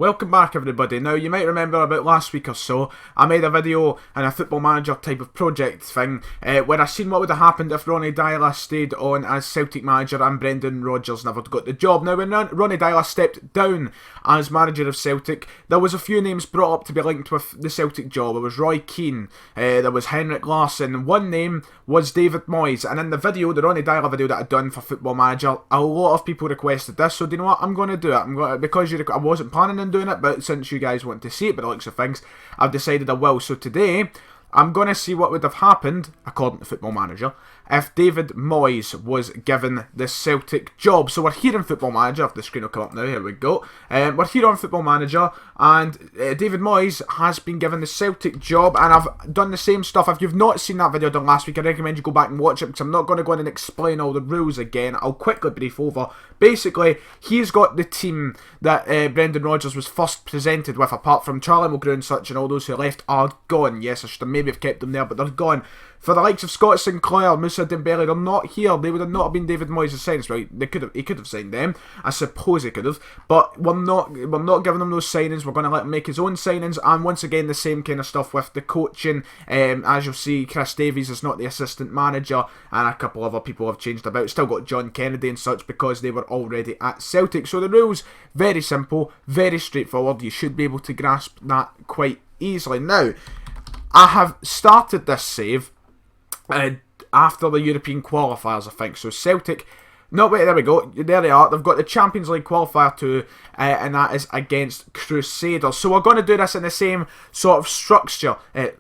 welcome back everybody. Now you might remember about last week or so, I made a video and a football manager type of project thing where I seen what would have happened if Ronnie Deila stayed on as Celtic manager and Brendan Rodgers never got the job. Now when Ronnie Deila stepped down as manager of Celtic, there was a few names brought up to be linked with the Celtic job. There was Roy Keane, there was Henrik Larsson, one name was David Moyes, and in the video, the Ronnie Deila video that I'd done for Football Manager, a lot of people requested this, so do you know what, I'm going to do it. Because I wasn't planning on doing it, but since you guys want to see it by the looks of things, I've decided I will. So today, I'm going to see what would have happened, according to Football Manager, if David Moyes was given the Celtic job. So we're here in Football Manager, if the screen will come up now, here we go. We're here on Football Manager, and David Moyes has been given the Celtic job, and I've done the same stuff. If you've not seen that video done last week, I recommend you go back and watch it, because I'm not going to go in and explain all the rules again. I'll quickly brief over. Basically, he's got the team that Brendan Rodgers was first presented with, apart from Charlie Mulgrew and such, and all those who left are gone. Yes, I should have maybe have kept them there, but they're gone. For the likes of Scott Sinclair, Moussa Dembele, they're not here. They would have not been David Moyes' signings, right? He could have signed them. I suppose he could have, but we're not giving him those signings. We're going to let him make his own signings, and once again, the same kind of stuff with the coaching. As you'll see, Chris Davies is not the assistant manager, and a couple other people have changed about. Still got John Kennedy and such because they were already at Celtic. So the rules, very simple, very straightforward. You should be able to grasp that quite easily. Now, I have started this save after the European qualifiers, I think. So Celtic, no wait, there we go, there they are. They've got the Champions League qualifier too, and that is against Crusaders. So we're going to do this in the same sort of structure.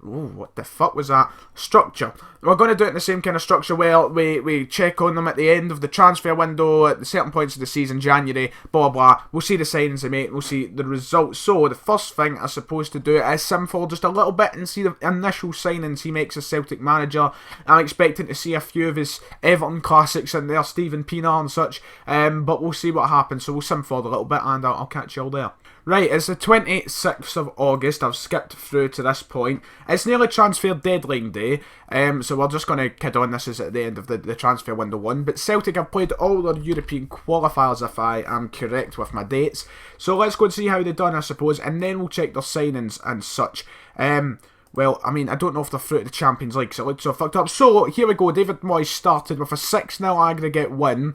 What the fuck was that? Structure. We're going to do it in the same kind of structure where we check on them at the end of the transfer window, at the certain points of the season, January, blah blah. We'll see the signings they make, we'll see the results. So the first thing I'm supposed to do is simple, just a little bit, and see the initial signings he makes as Celtic manager. I'm expecting to see a few of his Everton classics in there, Stephen Pienaar and such, but we'll see what happens. So we'll sim forward a little bit, and I'll catch you all there. Right, it's the 26th of August, I've skipped through to this point. It's nearly transfer deadline day, so we're just going to kid on this is at the end of the transfer window one. But Celtic have played all their European qualifiers, if I am correct with my dates. So let's go and see how they've done, I suppose, and then we'll check their signings and such. Well, I mean, I don't know if they're through to the Champions League, so it looks so fucked up. So, here we go, David Moyes started with a 6-0 aggregate win,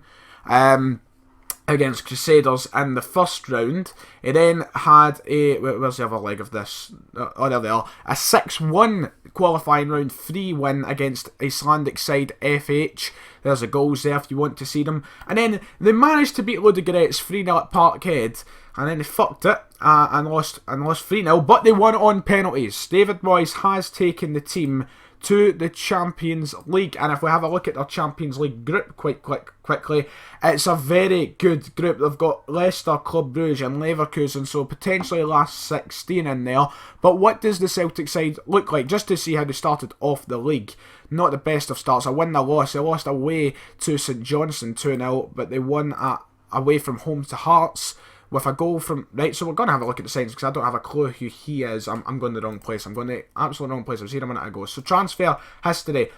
against Crusaders in the first round. He then had a... Where's the other leg of this? Oh, there they are. A 6-1 qualifying round 3 win against Icelandic side FH. There's the goals there if you want to see them. And then they managed to beat Ludogorets 3-0 at Parkhead. And then they fucked it and lost 3-0. But they won on penalties. David Moyes has taken the team to the Champions League, and if we have a look at their Champions League group quite quickly, it's a very good group. They've got Leicester, Club Brugge and Leverkusen, so potentially last 16 in there. But what does the Celtic side look like, just to see how they started off the league? Not the best of starts, a win, a loss. They lost away to St Johnstone 2-0, but they won away from home to Hearts with a goal from... Right, so we're going to have a look at the signings because I don't have a clue who he is. I'm going the wrong place. I'm going the absolute wrong place. I was here a minute ago. So transfer history.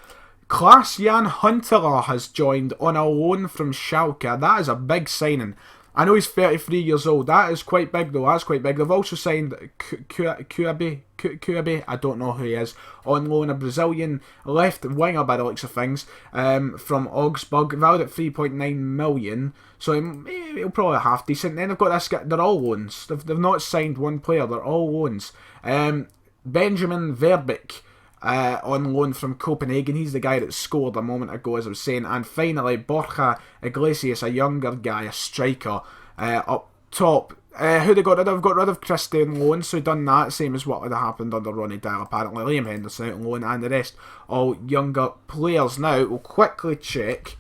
Klaas-Jan Huntelaar has joined on a loan from Schalke. That is a big signing. I know he's 33 years old. That is quite big though. That's quite big. They've also signed Kuabe, I don't know who he is, on loan, a Brazilian left winger by the looks of things, from Augsburg, valued at 3.9 million. So he'll probably half decent. Then they've got this guy. They're all loans. They've not signed one player. They're all loans. Benjamin Verbeek, on loan from Copenhagen. He's the guy that scored a moment ago, as I was saying. And finally, Borja Iglesias, a younger guy, a striker, up top. Who they got rid of? Got rid of Christie on loan, so he done that, same as what would have happened under Ronnie Deila apparently. Liam Henderson out on loan, and the rest all younger players. Now, we'll quickly check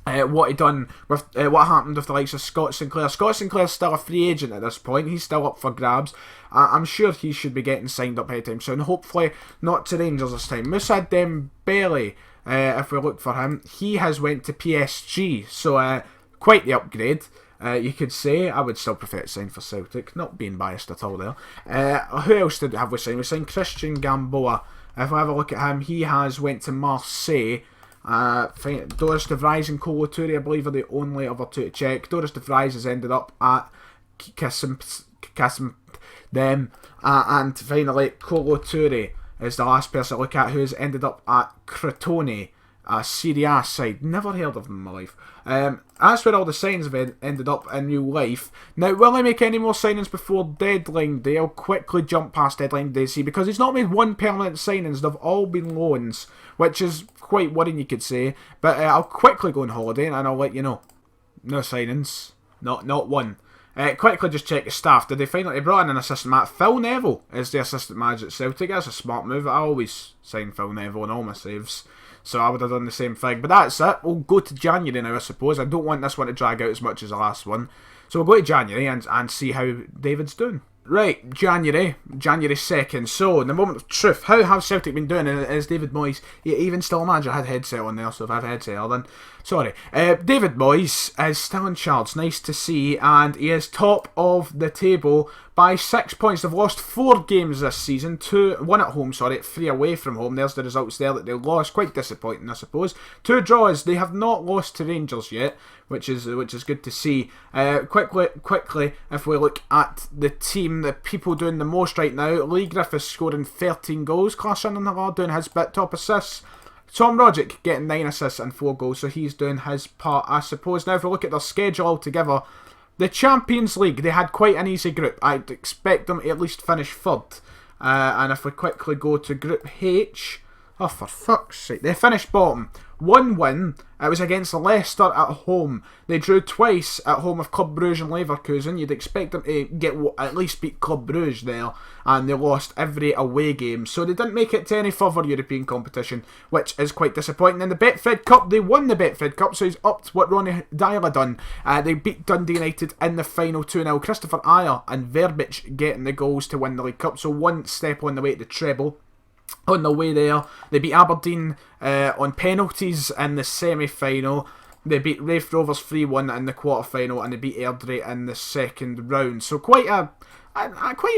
what he done with what happened with the likes of Scott Sinclair. Scott Sinclair's still a free agent at this point. He's still up for grabs. I'm sure he should be getting signed up anytime soon. Hopefully not to Rangers this time. Moussa Dembele, if we look for him, he has went to PSG. So quite the upgrade, you could say. I would still prefer to sign for Celtic, not being biased at all there. Who else did have we signed? We signed Christian Gamboa. If we have a look at him, he has went to Marseille. Doris de Vries and Kolo Touré, I believe, are the only other two to check. Doris de Vries has ended up at casting them. And finally, Kolo Toure is the last person to look at, who's ended up at Crotone, a Serie A side. Never heard of them in my life. That's where all the signings have ended up in real life. Now, will I make any more signings before deadline day? I'll quickly jump past deadline day, see, because he's not made one permanent signings. They've all been loans, which is quite worrying, you could say. But I'll quickly go on holiday and I'll let you know. No signings. Not one. Quickly just check the staff. Did they finally brought in an assistant manager? Phil Neville is the assistant manager at Celtic. That's a smart move. I always sign Phil Neville on all my saves, so I would have done the same thing. But that's it. We'll go to January now, I suppose. I don't want this one to drag out as much as the last one. So we'll go to January and see how David's doing. Right, January 2nd. So, in the moment of truth, how have Celtic been doing? Is David Moyes, even still a manager? I had headset on there, so if I had headset on, then sorry. David Moyes is still in charge, nice to see, and he is top of the table by 6 points. They've lost 4 games this season, 1 at home, 3 away from home. There's the results there that they lost, quite disappointing, I suppose. 2 draws. They have not lost to Rangers yet, which is good to see. Quickly, if we look at the team, the people doing the most right now, Lee Griffiths scoring 13 goals, Klaas Sunderland doing his bit, top assists. Tom Rodgick getting 9 assists and 4 goals, so he's doing his part, I suppose. Now, if we look at their schedule altogether, the Champions League, they had quite an easy group. I'd expect them to at least finish 3rd. And if we quickly go to Group H, oh, for fuck's sake, they finished bottom. 1 win, it was against Leicester at home. They drew twice at home with Club Brugge and Leverkusen. You'd expect them to at least beat Club Brugge there, and they lost every away game. So they didn't make it to any further European competition, which is quite disappointing. In the Betfred Cup, they won the Betfred Cup, so he's upped what Ronnie Deila done. They beat Dundee United in the final 2-0. Christopher Ayer and Verbic getting the goals to win the League Cup, so 1 step on the way to the treble. On the way there, they beat Aberdeen on penalties in the semi-final. They beat Raith Rovers 3-1 in the quarter-final, and they beat Airdrie in the second round. So quite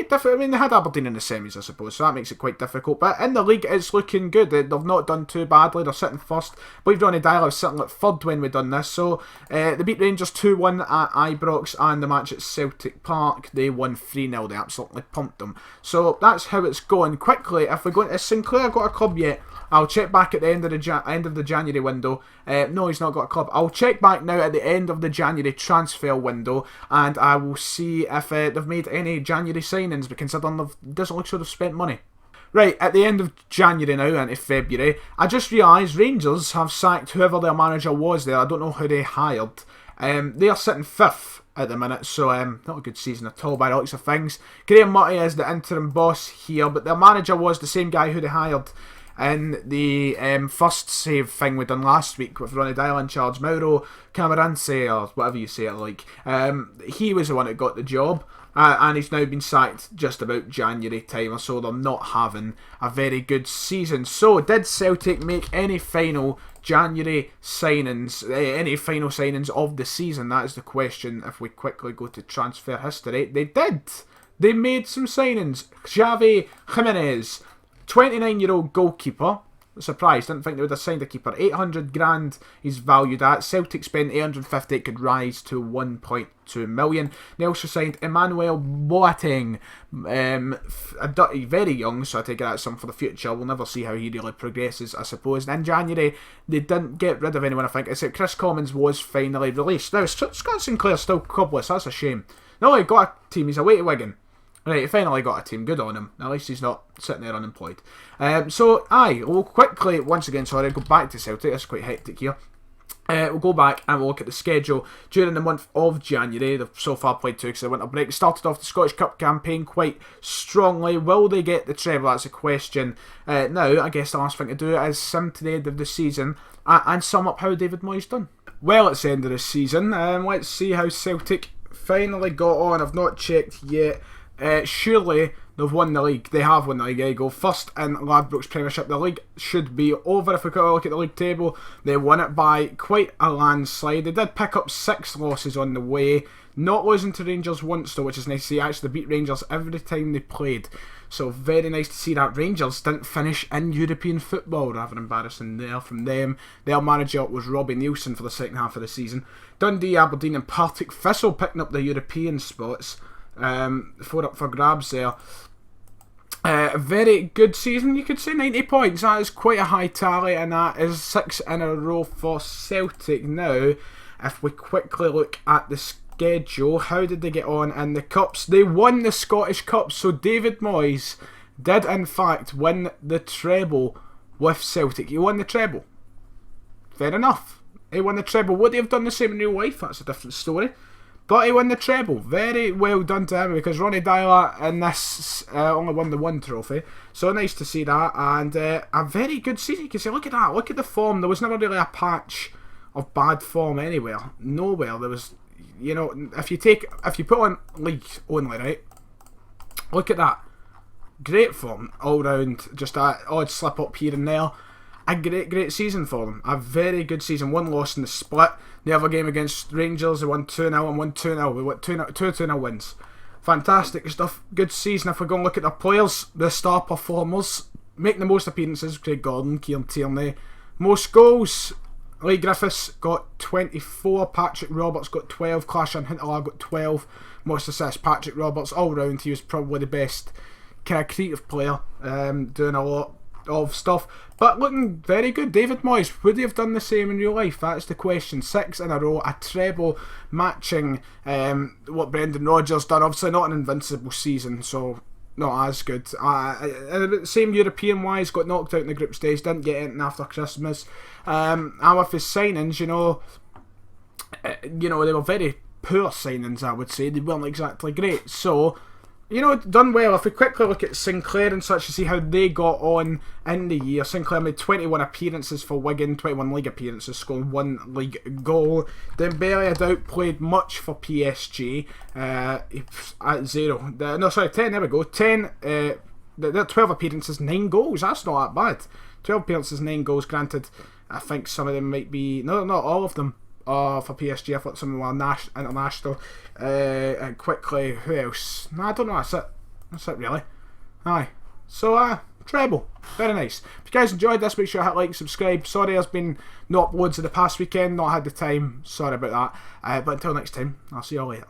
difficult. I mean, they had Aberdeen in the semis, I suppose, so that makes it quite difficult. But in the league, it's looking good. They've not done too badly. They're sitting first. I believe Ronnie Deila was sitting at 3rd when we done this. So they beat Rangers 2-1 at Ibrox, and the match at Celtic Park, they won 3-0. They absolutely pumped them. So that's how it's going. Quickly, if we go into Sinclair got a club yet? I'll check back at the end of the January window. No, he's not got a club. I'll check back now at the end of the January transfer window, and I will see if they've made any January signings, but considering it doesn't look sure they've spent money. Right, at the end of January now, into February, I just realised Rangers have sacked whoever their manager was there. I don't know who they hired. They are sitting 5th at the minute, so not a good season at all by the looks of things. Graham Murray is the interim boss here, but their manager was the same guy who they hired in the first save thing we done last week with Ronnie Deila in charge, Mauro Camoranesi, or whatever you say it like. He was the one that got the job, and he's now been sacked just about January time or so. They're not having a very good season. So, did Celtic make any final January signings, any final signings of the season? That is the question. If we quickly go to transfer history, they did. They made some signings. Xavi Jimenez, 29-year-old goalkeeper. Surprised, didn't think they would have signed a keeper. 800 grand he's valued at. Celtic spent 850, it could rise to 1.2 million. They also signed Emmanuel Boateng, very young, so I take it that's something for the future. We'll never see how he really progresses, I suppose. And in January, they didn't get rid of anyone, I think, except Chris Commons was finally released. Now, Scott Sinclair's still clubless, that's a shame. No, he got a team, he's away to Wigan. Right, he finally got a team. Good on him. At least he's not sitting there unemployed. We'll quickly, once again, go back to Celtic. It's quite hectic here. We'll go back and we'll look at the schedule during the month of January. They've so far played 2 because they went a break. Started off the Scottish Cup campaign quite strongly. Will they get the treble? That's a question. Now, I guess the last thing to do is sim to the end of the season and sum up how David Moyes done. Well, it's the end of the season. Let's see how Celtic finally got on. I've not checked yet. Surely they've won the league. They have won the league. There you go. First in Ladbrokes Premiership. The league should be over. If we quickly look at the league table, they won it by quite a landslide. They did pick up 6 losses on the way. Not losing to Rangers once though, which is nice to see. Actually, they beat Rangers every time they played. So very nice to see that. Rangers didn't finish in European football. Rather embarrassing there from them. Their manager was Robbie Nielsen for the second half of the season. Dundee, Aberdeen and Partick Thistle picking up the European spots. 4 up for grabs there. A very good season, you could say. 90 points, that is quite a high tally, and that is 6 in a row for Celtic. Now, if we quickly look at the schedule, how did they get on in the Cups? They won the Scottish Cup, so David Moyes did in fact win the treble with Celtic. He won the treble. Fair enough. He won the treble. Would he have done the same in real life? That's a different story. But he won the treble. Very well done to him, because Ronnie Deila in this only won the one trophy. So nice to see that. And a very good season. You can say, look at that. Look at the form. There was never really a patch of bad form anywhere. Nowhere. There was, you know, if you put on league only, right? Look at that. Great form all round. Just an odd slip up here and there. A great season for them. A very good season. One loss in the split. The other game against Rangers, they won 2-0 and won 2-0. We won 2-0 wins. Fantastic stuff. Good season. If we go and look at the players, the star performers, making the most appearances, Craig Gordon, Kieran Tierney. Most goals, Lee Griffiths got 24, Patrick Roberts got 12, Clashon Hintelar got 12. Most assists, Patrick Roberts. All round, he was probably the best kind of creative player, doing a lot of stuff, but looking very good. David Moyes, would he have done the same in real life? That's the question. 6 in a row, a treble, matching what Brendan Rodgers done. Obviously not an invincible season, so not as good. Same European wise, got knocked out in the group stage, didn't get in after Christmas. And with his signings, you know, they were very poor signings, I would say. They weren't exactly great, so you know, done well. If we quickly look at Sinclair and such to see how they got on in the year, Sinclair made 21 appearances for Wigan, 21 league appearances, scored 1 league goal. Dembele had outplayed much for PSG at 0. 10, there we go. 10, 12 appearances, 9 goals. That's not that bad. 12 appearances, 9 goals. Granted, I think some of them might be, no, not all of them. For PSG, I thought some of them were international. And quickly, who else? No, I don't know. That's it really. Aye. So, treble. Very nice. If you guys enjoyed this, make sure you hit like, subscribe. Sorry there's been no uploads in the past weekend. Not had the time. Sorry about that. But until next time, I'll see you all later.